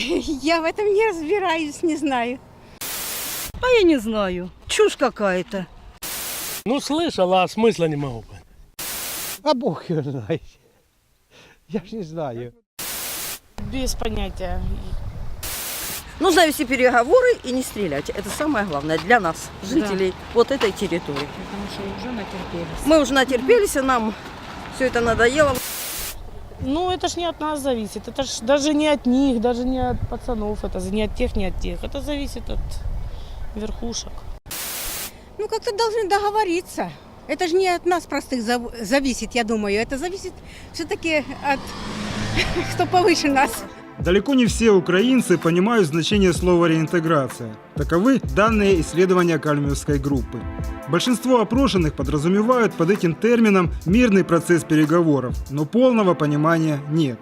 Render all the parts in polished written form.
Я в этом не разбираюсь, не знаю. А я не знаю. Чушь какая-то. Ну, слышал, а смысла не могу понять. А Бог его знает. Я ж не знаю. Без понятия. Нужно вести переговоры и не стрелять. Это самое главное для нас, жителей вот этой территории. Потому что уже натерпелись. Мы уже натерпелись, и нам все это надоело. Ну, это ж не от нас зависит. Это ж даже не от них, даже не от пацанов. Это не от тех, не от тех. Это зависит от верхушек. Ну, как-то должны договориться. Это же не от нас простых зависит, я думаю. Это зависит все-таки от кто повыше нас. Далеко не все украинцы понимают значение слова «реинтеграция». Таковы данные исследования Кальмиевской группы. Большинство опрошенных подразумевают под этим термином мирный процесс переговоров, но полного понимания нет.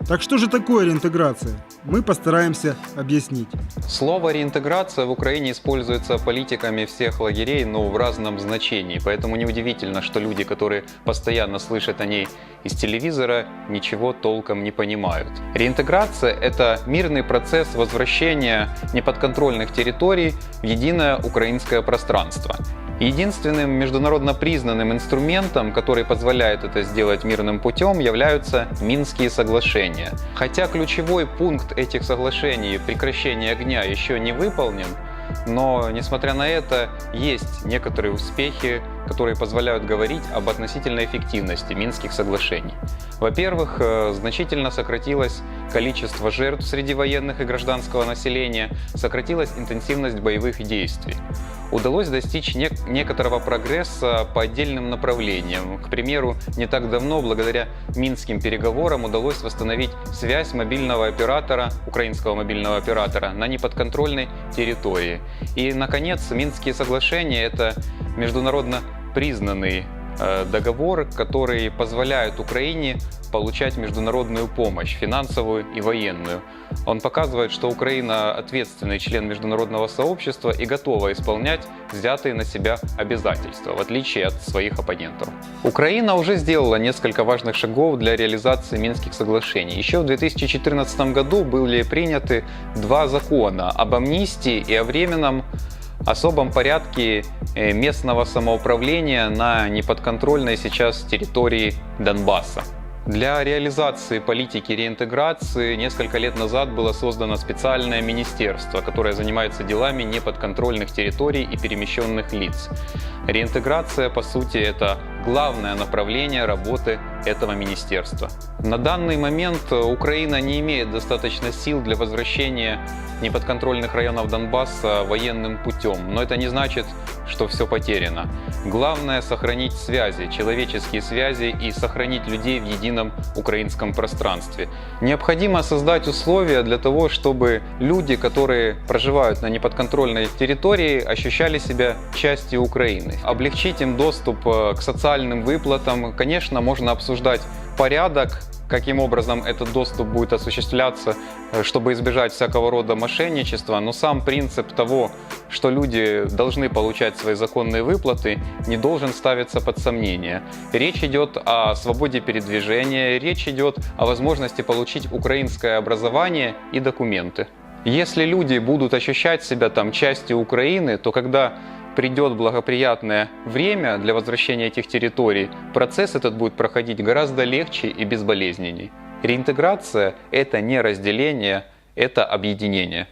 Так что же такое реинтеграция? Мы постараемся объяснить. Слово «реинтеграция» в Украине используется политиками всех лагерей, но в разном значении. Поэтому неудивительно, что люди, которые постоянно слышат о ней из телевизора, ничего толком не понимают. Реинтеграция – это мирный процесс возвращения неподконтрольных территорий в единое украинское пространство. Единственным международно признанным инструментом, который позволяет это сделать мирным путем, являются Минские соглашения. Хотя ключевой пункт этих соглашений – прекращение огня еще не выполнен, но, несмотря на это, есть некоторые успехи, которые позволяют говорить об относительной эффективности Минских соглашений. Во-первых, значительно сократилось количество жертв среди военных и гражданского населения, сократилась интенсивность боевых действий. Удалось достичь некоторого прогресса по отдельным направлениям. К примеру, не так давно, благодаря Минским переговорам, удалось восстановить связь мобильного оператора, украинского мобильного оператора, на неподконтрольной территории. И, наконец, Минские соглашения – это международно признанный договор, который позволяет Украине получать международную помощь, финансовую и военную. Он показывает, что Украина ответственный член международного сообщества и готова исполнять взятые на себя обязательства, в отличие от своих оппонентов. Украина уже сделала несколько важных шагов для реализации Минских соглашений. Еще в 2014 году были приняты два закона об амнистии и о временном особом порядке местного самоуправления на неподконтрольной сейчас территории Донбасса. Для реализации политики реинтеграции несколько лет назад было создано специальное министерство, которое занимается делами неподконтрольных территорий и перемещенных лиц. Реинтеграция, по сути, это главное направление работы этого министерства. На данный момент Украина не имеет достаточно сил для возвращения неподконтрольных районов Донбасса военным путем, но это не значит, что все потеряно. Главное – сохранить связи, человеческие связи и сохранить людей в едином украинском пространстве. Необходимо создать условия для того, чтобы люди, которые проживают на неподконтрольной территории, ощущали себя частью Украины. Облегчить им доступ к социальным выплатам. Конечно, можно обсуждать порядок, каким образом этот доступ будет осуществляться, чтобы избежать всякого рода мошенничества, но сам принцип того, что люди должны получать свои законные выплаты, не должен ставиться под сомнение. Речь идет о свободе передвижения, речь идет о возможности получить украинское образование и документы. Если люди будут ощущать себя там частью Украины, то когда придет благоприятное время для возвращения этих территорий, процесс этот будет проходить гораздо легче и безболезненней. Реинтеграция – это не разделение, это объединение.